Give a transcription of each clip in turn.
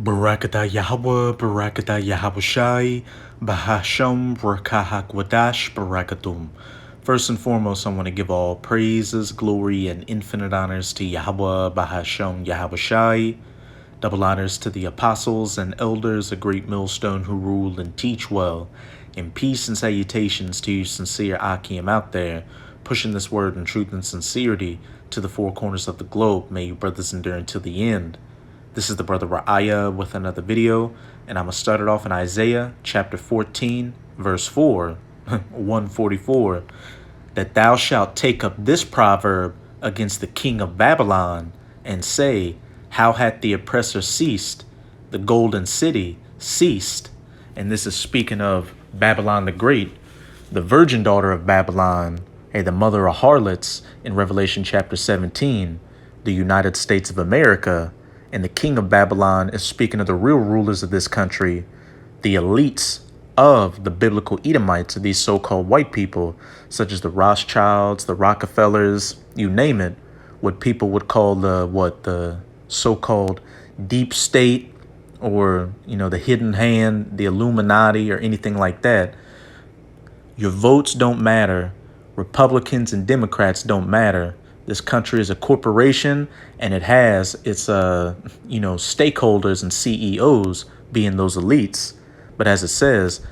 Barakatah Yahweh, Barakatah Yahawashi, Bahasham, Rakahak Barakatum. First and foremost, I want to give all praises, glory, and infinite honors to Yahweh, Bahasham, Yahawashi. Double honors to the apostles and elders, a great millstone who rule and teach well. And peace and salutations to you sincere Akim out there, pushing this word in truth and sincerity to the four corners of the globe. May you brothers endure until the end. This is the brother Ra'aya with another video, and I'm going to start it off in Isaiah chapter 14, verse 4, 144, that thou shalt take up this proverb against the king of Babylon, and say, how hath the oppressor ceased? The golden city ceased. And this is speaking of Babylon the Great, the virgin daughter of Babylon, the mother of harlots in Revelation chapter 17, the United States of America. And the king of Babylon is speaking of the real rulers of this country, the elites of the biblical Edomites, these so-called white people, such as the Rothschilds, the Rockefellers, you name it, what people would call the so-called deep state, or, the hidden hand, the Illuminati, or anything like that. Your votes don't matter. Republicans and Democrats don't matter. This country is a corporation, and it has its, stakeholders and CEOs being those elites. But as it says,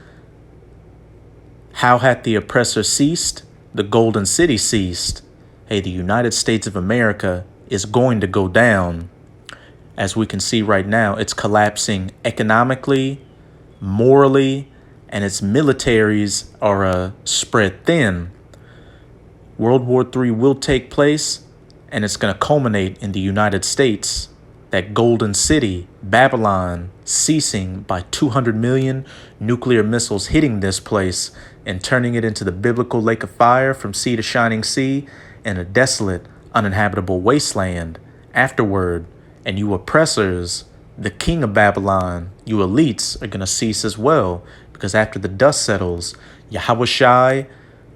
how hath the oppressor ceased? The golden city ceased. The United States of America is going to go down. As we can see right now, it's collapsing economically, morally, and its militaries are spread thin. World War III will take place, and it's going to culminate in the United States, that golden city, Babylon, ceasing by 200 million nuclear missiles hitting this place and turning it into the biblical lake of fire from sea to shining sea and a desolate, uninhabitable wasteland. Afterward, and you oppressors, the king of Babylon, you elites, are going to cease as well, because after the dust settles, Yahawashi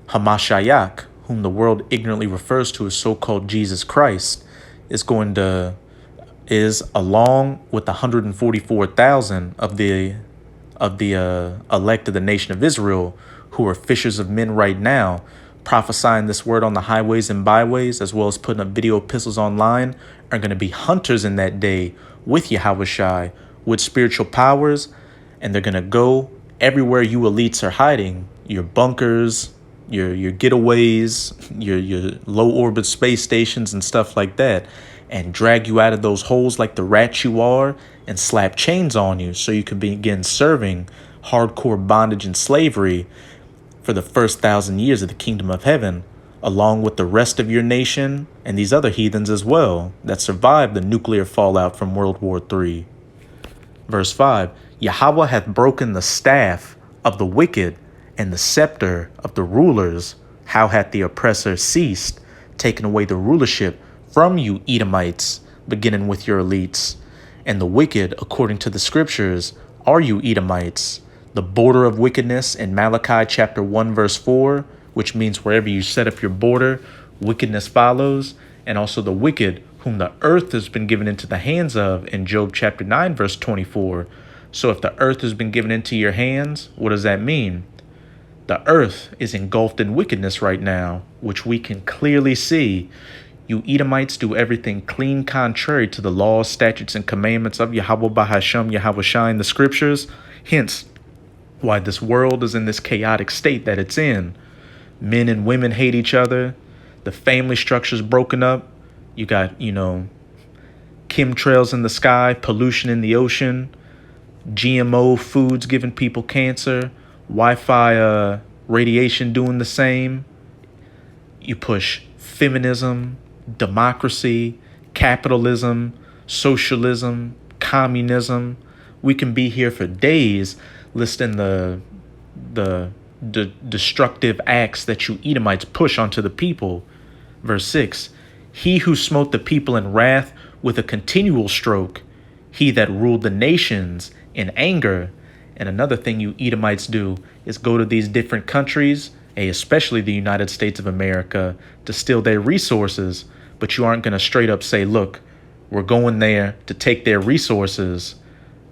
Hamashiach, whom the world ignorantly refers to as so-called Jesus Christ, is along with the 144,000 of the elect of the nation of Israel, who are fishers of men right now, prophesying this word on the highways and byways, as well as putting up video epistles online, are going to be hunters in that day with Yahawashi, with spiritual powers, and they're going to go everywhere you elites are hiding, your bunkers, your getaways, your low orbit space stations and stuff like that, and drag you out of those holes like the rat you are and slap chains on you so you can begin serving hardcore bondage and slavery for the first 1,000 years of the kingdom of heaven, along with the rest of your nation and these other heathens as well that survived the nuclear fallout from World War III. Verse 5, Yahweh hath broken the staff of the wicked and the scepter of the rulers. How hath the oppressor ceased, taken away the rulership from you Edomites, beginning with your elites. And the wicked, according to the scriptures, are you Edomites, the border of wickedness in Malachi chapter 1 verse 4, which means wherever you set up your border, wickedness follows. And also the wicked, whom the earth has been given into the hands of in Job chapter 9 verse 24. So if the earth has been given into your hands, what does that mean? The earth is engulfed in wickedness right now, which we can clearly see. You Edomites do everything clean contrary to the laws, statutes, and commandments of Yahweh Bahasham, Yahawashi in the scriptures. Hence, why this world is in this chaotic state that it's in. Men and women hate each other. The family structure's broken up. You got, chemtrails in the sky, pollution in the ocean, GMO foods giving people cancer, Wi-Fi radiation doing the same. You push feminism, democracy, capitalism, socialism, communism. We can be here for days listing the destructive acts that you Edomites push onto the people. Verse 6, he who smote the people in wrath with a continual stroke, he that ruled the nations in anger. And another thing you Edomites do is go to these different countries, especially the United States of America, to steal their resources. But you aren't going to straight up say, look, we're going there to take their resources.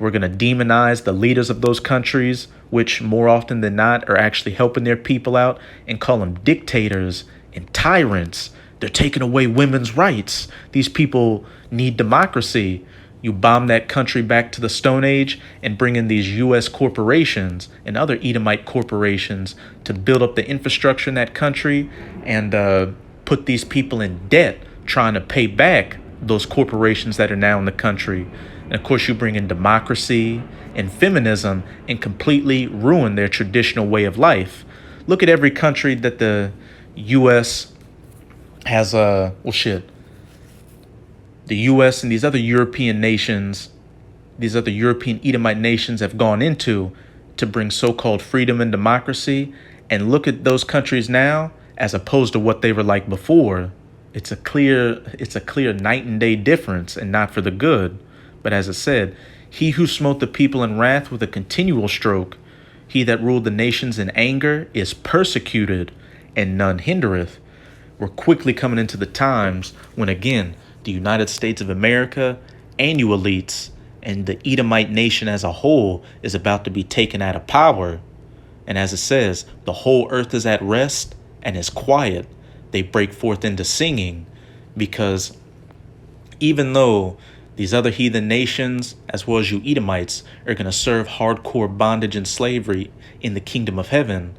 We're going to demonize the leaders of those countries, which more often than not are actually helping their people out, and call them dictators and tyrants. They're taking away women's rights. These people need democracy. You bomb that country back to the Stone Age and bring in these U.S. corporations and other Edomite corporations to build up the infrastructure in that country and put these people in debt trying to pay back those corporations that are now in the country. And of course, you bring in democracy and feminism and completely ruin their traditional way of life. Look at every country that the U.S. has, the U.S. and these other European nations, these other European Edomite nations have gone into to bring so-called freedom and democracy. And look at those countries now as opposed to what they were like before. It's a clear night and day difference, and not for the good. But as it said, he who smote the people in wrath with a continual stroke, he that ruled the nations in anger, is persecuted, and none hindereth. We're quickly coming into the times when, again, the United States of America and you elites and the Edomite nation as a whole is about to be taken out of power. And as it says, the whole earth is at rest and is quiet. They break forth into singing, because even though these other heathen nations, as well as you Edomites, are going to serve hardcore bondage and slavery in the kingdom of heaven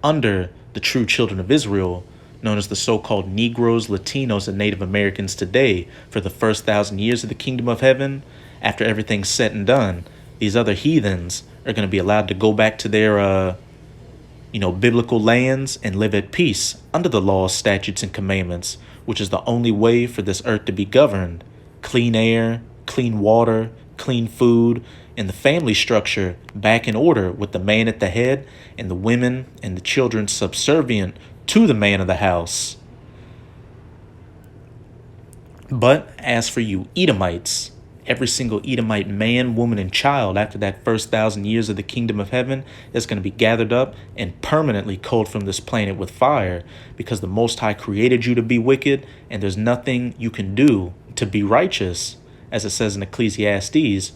under the true children of Israel, known as the so-called Negroes, Latinos, and Native Americans today, for the first 1,000 years of the kingdom of heaven, after everything's said and done, these other heathens are going to be allowed to go back to their, biblical lands and live at peace under the laws, statutes, and commandments, which is the only way for this earth to be governed. Clean air, clean water, clean food, and the family structure back in order, with the man at the head and the women and the children subservient to the man of the house. But as for you Edomites, every single Edomite man, woman, and child after that first 1,000 years of the kingdom of heaven is going to be gathered up and permanently culled from this planet with fire, because the Most High created you to be wicked, and there's nothing you can do to be righteous. As it says in Ecclesiastes,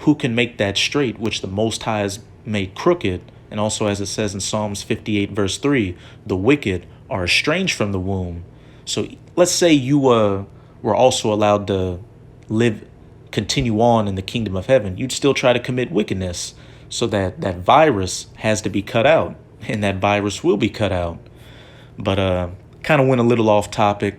who can make that straight which the Most High has made crooked? And also, as it says in Psalms 58 verse 3, the wicked are estranged from the womb. So let's say you were also allowed to continue on in the kingdom of heaven. You'd still try to commit wickedness, so that virus has to be cut out, and that virus will be cut out. But kind of went a little off topic,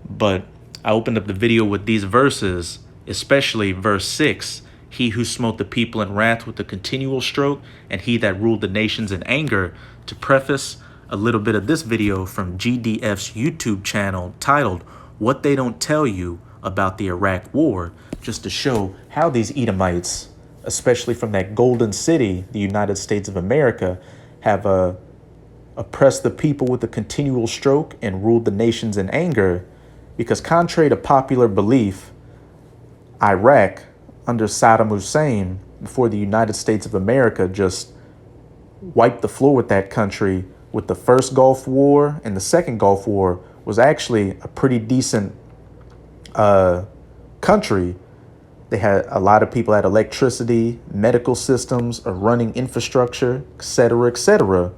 but I opened up the video with these verses, especially verse 6. He who smote the people in wrath with a continual stroke, and he that ruled the nations in anger, to preface a little bit of this video from GDF's YouTube channel titled What They Don't Tell You About the Iraq War, just to show how these Edomites, especially from that golden city, the United States of America, have oppressed the people with a continual stroke and ruled the nations in anger. Because contrary to popular belief, Iraq, under Saddam Hussein, before the United States of America just wiped the floor with that country with the first Gulf War and the second Gulf War, was actually a pretty decent country. They had a lot of people had electricity, medical systems, a running infrastructure, etc., etc.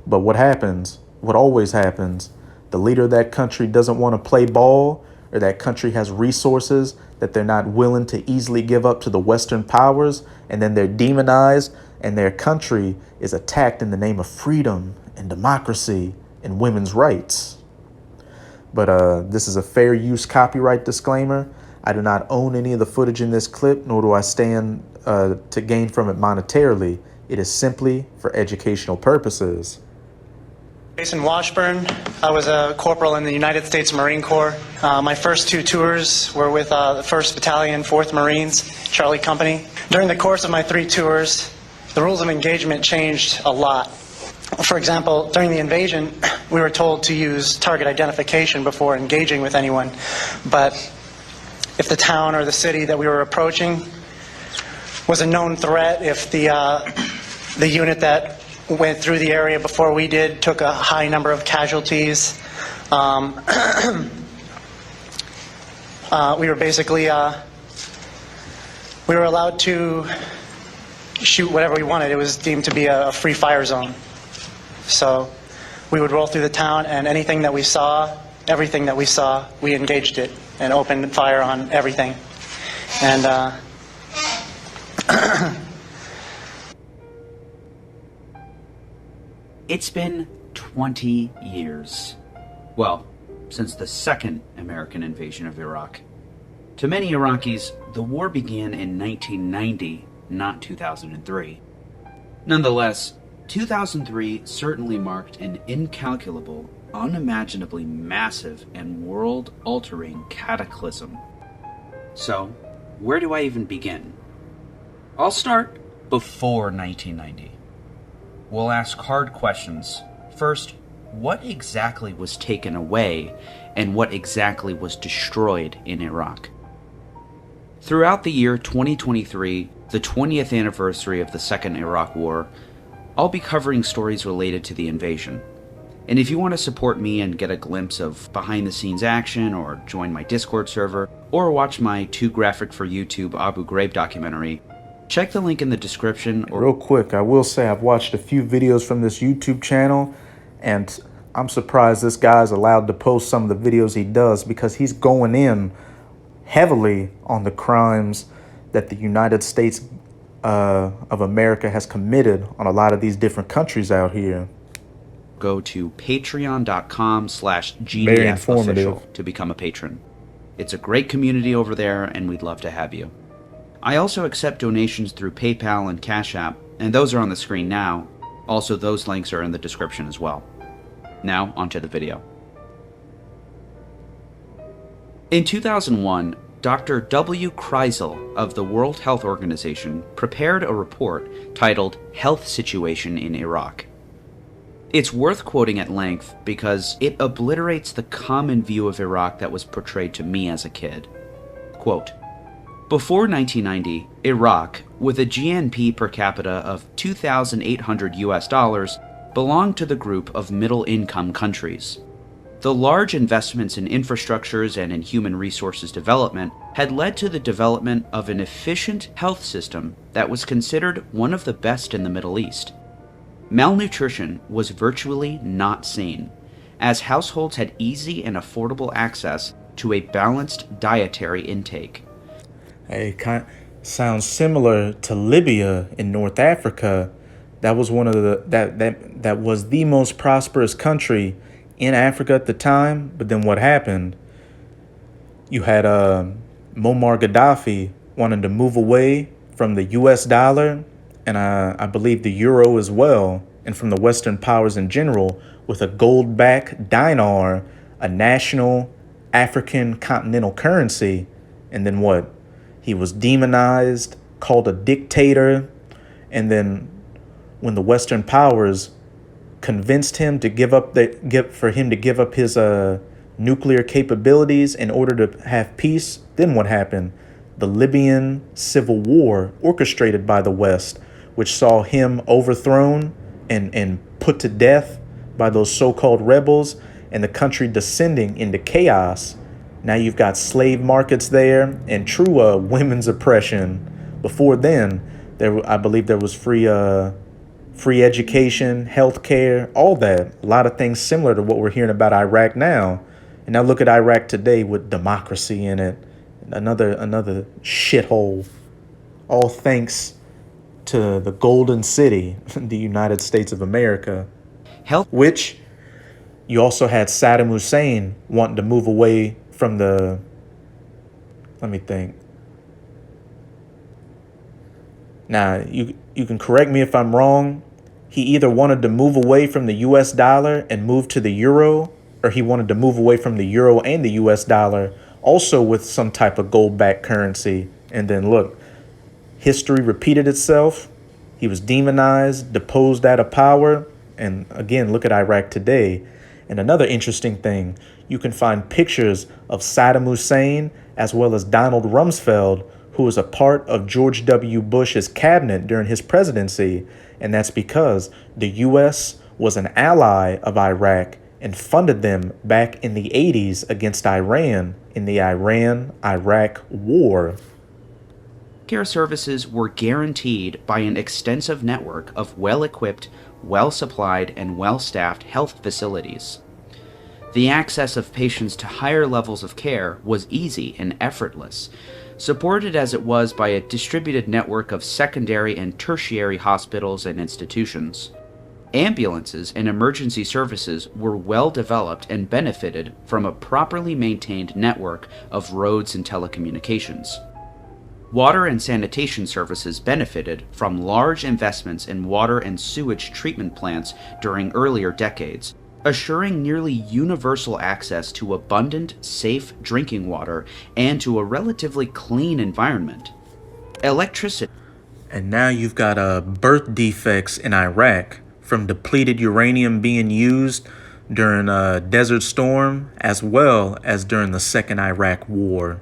But what happens, what always happens, the leader of that country doesn't want to play ball, or that country has resources that they're not willing to easily give up to the Western powers, and then they're demonized, and their country is attacked in the name of freedom and democracy and women's rights. But this is a fair use copyright disclaimer. I do not own any of the footage in this clip, nor do I stand to gain from it monetarily. It is simply for educational purposes. Jason Washburn. I was a corporal in the United States Marine Corps. My first 2 tours were with the 1st Battalion, 4th Marines, Charlie Company. During the course of my 3 tours, the rules of engagement changed a lot. For example, during the invasion, we were told to use target identification before engaging with anyone. But if the town or the city that we were approaching was a known threat, if the unit that went through the area before we did took a high number of casualties, we were basically we were allowed to shoot whatever we wanted. It was deemed to be a free fire zone. So we would roll through the town, and anything that we saw, everything that we saw, we engaged it and opened fire on everything. And it's been 20 years. Well, since the second American invasion of Iraq. To many Iraqis, the war began in 1990, not 2003. Nonetheless, 2003 certainly marked an incalculable, unimaginably massive, and world-altering cataclysm. So, where do I even begin? I'll start before 1990. We'll ask hard questions. First, what exactly was taken away, and what exactly was destroyed in Iraq? Throughout the year 2023, the 20th anniversary of the Second Iraq War, I'll be covering stories related to the invasion. And if you want to support me and get a glimpse of behind-the-scenes action, or join my Discord server, or watch my too graphic for YouTube Abu Ghraib documentary, check the link in the description. Real quick, I will say I've watched a few videos from this YouTube channel, and I'm surprised this guy's allowed to post some of the videos he does, because he's going in heavily on the crimes that the United States of America has committed on a lot of these different countries out here. Go to patreon.com/GDF Very informative. official to become a patron. It's a great community over there, and we'd love to have you. I also accept donations through PayPal and Cash App, and those are on the screen now. Also, those links are in the description as well. Now, onto the video. In 2001, Dr. W. Kreisel of the World Health Organization prepared a report titled Health Situation in Iraq. It's worth quoting at length because it obliterates the common view of Iraq that was portrayed to me as a kid. Quote, before 1990, Iraq, with a GNP per capita of $2,800 belonged to the group of middle-income countries. The large investments in infrastructures and in human resources development had led to the development of an efficient health system that was considered one of the best in the Middle East. Malnutrition was virtually not seen, as households had easy and affordable access to a balanced dietary intake. It sounds similar to Libya in North Africa. That was one of the that was the most prosperous country in Africa at the time. But then what happened? You had Muammar Gaddafi wanting to move away from the U.S. dollar, and I believe the euro as well, and from the Western powers in general, with a gold-backed dinar, a national African continental currency. And then what? He was demonized, called a dictator, and then when the Western powers convinced him to give up his nuclear capabilities in order to have peace, then what happened? The Libyan civil war orchestrated by the West, which saw him overthrown and put to death by those so-called rebels, and the country descending into chaos. Now you've got slave markets there and true women's oppression. Before then, I believe there was free education, healthcare, all that. A lot of things similar to what we're hearing about Iraq now. And now look at Iraq today with democracy in it. Another shithole. All thanks to the Golden City, the United States of America. Which you also had Saddam Hussein wanting to move away from the, let me think. Now, you can correct me if I'm wrong. He either wanted to move away from the US dollar and move to the euro, or he wanted to move away from the euro and the US dollar, also with some type of gold-backed currency. And then look, history repeated itself. He was demonized, deposed out of power. And again, look at Iraq today. And another interesting thing, you can find pictures of Saddam Hussein as well as Donald Rumsfeld, who was a part of George W. Bush's cabinet during his presidency. And that's because the U.S. was an ally of Iraq and funded them back in the 80s against Iran in the Iran-Iraq war. healthcare services were guaranteed by an extensive network of well-equipped, well-supplied, and well-staffed health facilities. The access of patients to higher levels of care was easy and effortless, supported as it was by a distributed network of secondary and tertiary hospitals and institutions. Ambulances and emergency services were well developed and benefited from a properly maintained network of roads and telecommunications. Water and sanitation services benefited from large investments in water and sewage treatment plants during earlier decades, assuring nearly universal access to abundant, safe drinking water and to a relatively clean environment. Electricity. And now you've got birth defects in Iraq from depleted uranium being used during Desert Storm as well as during the Second Iraq War.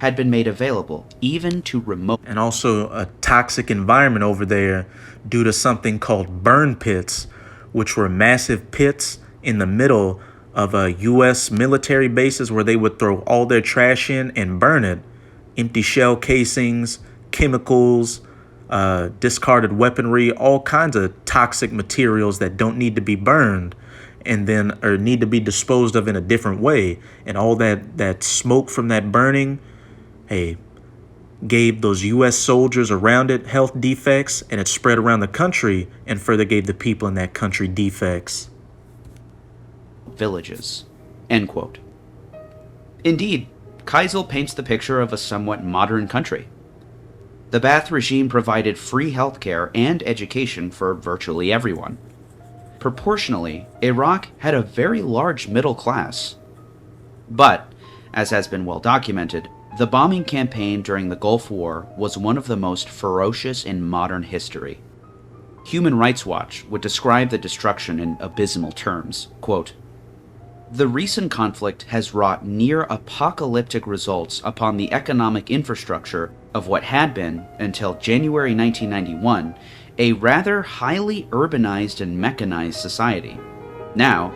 Had been made available even to remote. And also a toxic environment over there due to something called burn pits, which were massive pits in the middle of U.S. military bases where they would throw all their trash in and burn it. Empty shell casings, chemicals, discarded weaponry, all kinds of toxic materials that don't need to be burned and then or need to be disposed of in a different way. And all that smoke from that burning, gave those U.S. soldiers around it health defects, and it spread around the country and further gave the people in that country defects. Villages. End quote. Indeed, Keisel paints the picture of a somewhat modern country. The Ba'ath regime provided free healthcare and education for virtually everyone. Proportionally, Iraq had a very large middle class. But, as has been well documented, the bombing campaign during the Gulf War was one of the most ferocious in modern history. Human Rights Watch would describe the destruction in abysmal terms. Quote, "The recent conflict has wrought near apocalyptic results upon the economic infrastructure of what had been, until January 1991, a rather highly urbanized and mechanized society. Now,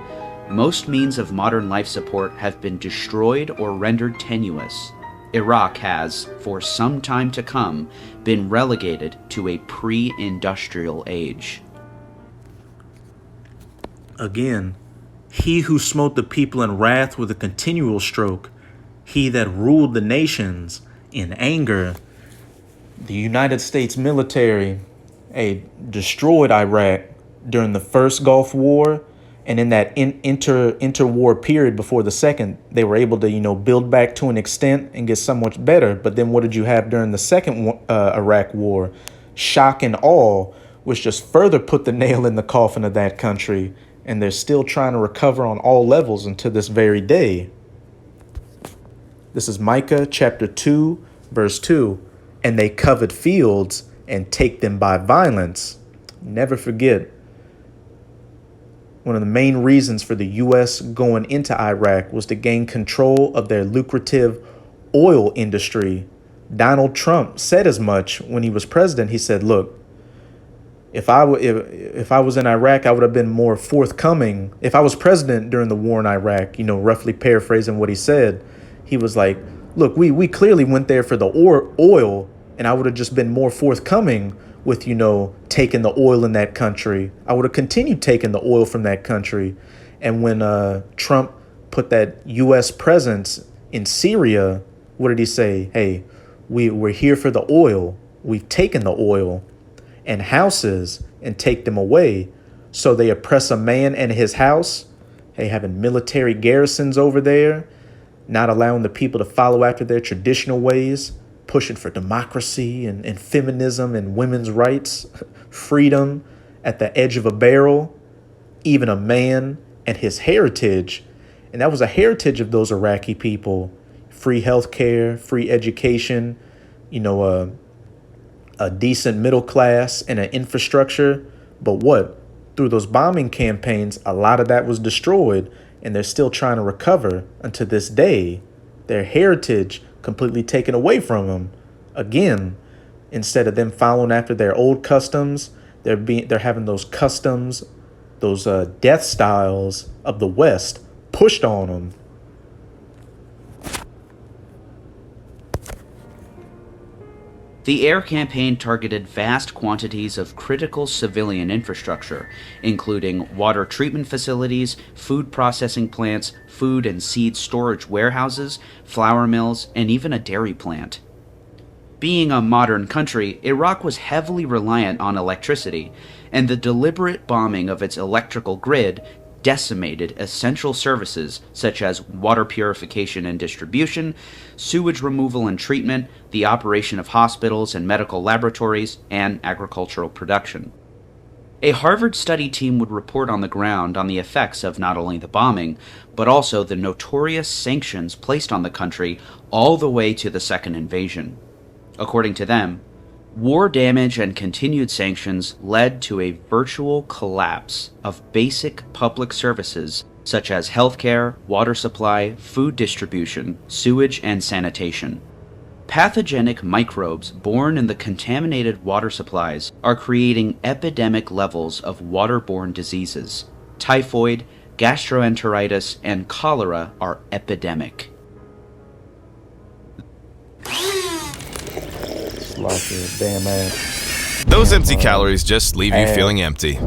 most means of modern life support have been destroyed or rendered tenuous. Iraq has, for some time to come, been relegated to a pre-industrial age." Again, he who smote the people in wrath with a continual stroke, he that ruled the nations in anger. The United States military destroyed Iraq during the first Gulf War, and in that interwar period before the second, they were able to build back to an extent and get somewhat better. But then what did you have during the second Iraq War? Shock and awe, which just further put the nail in the coffin of that country, and they're still trying to recover on all levels until this very day. This is Micah chapter 2, verse 2. "And they covet fields and take them by violence." Never forget, one of the main reasons for the U.S. going into Iraq was to gain control of their lucrative oil industry. Donald Trump said as much when he was president. He said, look, if I was in Iraq, I would have been more forthcoming. If I was president during the war in Iraq, roughly paraphrasing what he said, he was like, look, we clearly went there for the oil, and I would have just been more forthcoming with, taking the oil in that country. I would have continued taking the oil from that country. And when Trump put that U.S. presence in Syria, what did he say? Hey, we're here for the oil. We've taken the oil and houses and take them away. So they oppress a man and his house, having military garrisons over there, not allowing the people to follow after their traditional ways, pushing for democracy and feminism and women's rights, freedom at the edge of a barrel, even a man and his heritage. And that was a heritage of those Iraqi people. Free healthcare, free education, a decent middle class and an infrastructure. But what? Through those bombing campaigns, a lot of that was destroyed, and they're still trying to recover unto this day. Their heritage completely taken away from them. Again, instead of them following after their old customs, they're having those customs, those death styles of the West pushed on them. The air campaign targeted vast quantities of critical civilian infrastructure, including water treatment facilities, food processing plants, food and seed storage warehouses, flour mills, and even a dairy plant. Being a modern country, Iraq was heavily reliant on electricity, and the deliberate bombing of its electrical grid decimated essential services such as water purification and distribution, sewage removal and treatment, the operation of hospitals and medical laboratories, and agricultural production. A Harvard study team would report on the ground on the effects of not only the bombing, but also the notorious sanctions placed on the country all the way to the second invasion. According to them, war damage and continued sanctions led to a virtual collapse of basic public services such as healthcare, water supply, food distribution, sewage, and sanitation. Pathogenic microbes born in the contaminated water supplies are creating epidemic levels of waterborne diseases. Typhoid, gastroenteritis, and cholera are epidemic. Like a damn ass. Those empty calories just leave you feeling empty.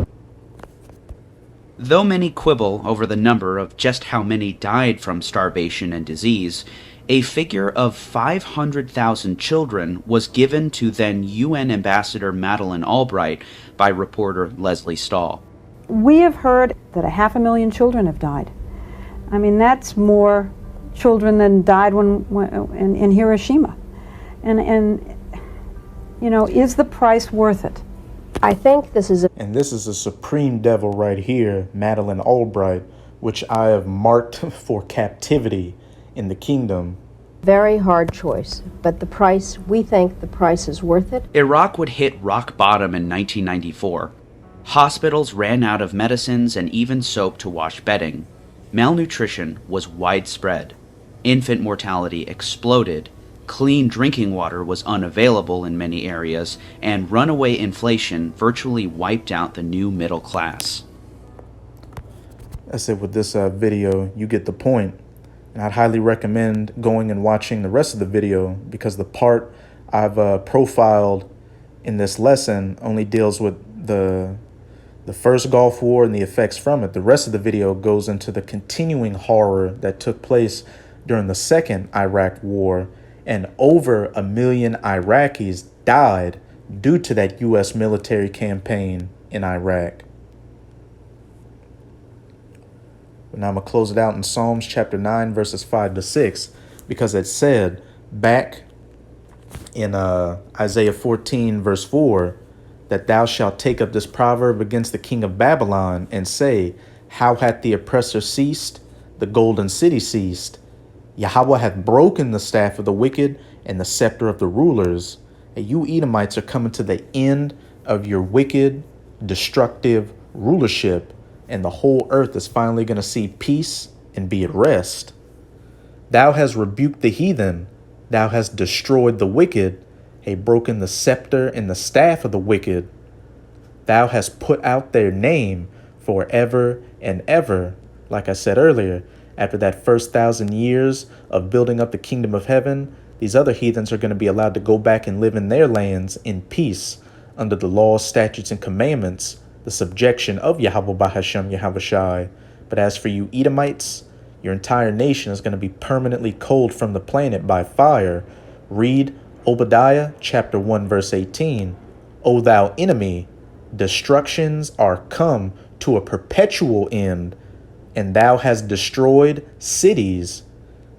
Though many quibble over the number of just how many died from starvation and disease, a figure of 500,000 children was given to then UN Ambassador Madeleine Albright by reporter Leslie Stahl. We have heard that 500,000 children have died. I mean, that's more children than died in Hiroshima. And you know, is the price worth it? I think this is And this is a supreme devil right here, Madeleine Albright, which I have marked for captivity in the kingdom. very hard choice, but we think the price is worth it. Iraq would hit rock bottom in 1994. Hospitals ran out of medicines and even soap to wash bedding. Malnutrition was widespread. Infant mortality exploded. Clean drinking water was unavailable in many areas, and runaway inflation virtually wiped out the new middle class. I said with this video, you get the point. And I'd highly recommend going and watching the rest of the video because the part I've profiled in this lesson only deals with the first Gulf War and the effects from it. The rest of the video goes into the continuing horror that took place during the second Iraq War, and over 1 million Iraqis died due to that U.S. military campaign in Iraq. But now I'm going to close it out in Psalms chapter 9, verses 5 to 6, because it said back in Isaiah 14, verse 4, that thou shalt take up this proverb against the king of Babylon and say, how hath the oppressor ceased? The golden city ceased. Yahweh hath broken the staff of the wicked and the scepter of the rulers. And you Edomites are coming to the end of your wicked, destructive rulership, and the whole earth is finally going to see peace and be at rest. Thou hast rebuked the heathen, thou hast destroyed the wicked, hast broken the scepter and the staff of the wicked. Thou hast put out their name forever and ever. Like I said earlier, after that first 1,000 years of building up the kingdom of heaven, these other heathens are going to be allowed to go back and live in their lands in peace under the laws, statutes, and commandments, the subjection of Yahweh Bahashem Yahweh Shai. But as for you Edomites, your entire nation is going to be permanently culled from the planet by fire. Read Obadiah chapter 1 verse 18. O thou enemy, destructions are come to a perpetual end, and thou hast destroyed cities.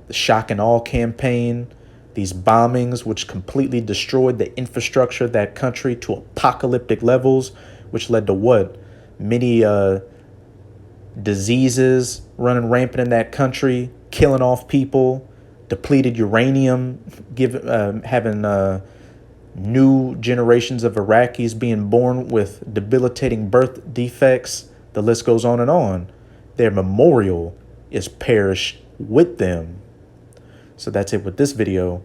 The shock and awe campaign, these bombings which completely destroyed the infrastructure of that country to apocalyptic levels, which led to what? Many diseases running rampant in that country, killing off people, depleted uranium, having new generations of Iraqis being born with debilitating birth defects. The list goes on and on. Their memorial is perished with them. So that's it with this video.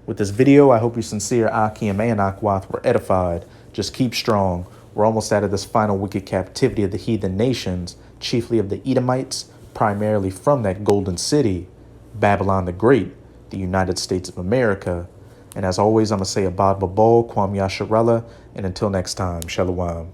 With this video, I hope you sincere Akim and Akwath were edified. Just keep strong. We're almost out of this final wicked captivity of the heathen nations, chiefly of the Edomites, primarily from that golden city, Babylon the Great, the United States of America. And as always, I'm going to say Abad Babol, Kwam Yasharella, and until next time, Shalom.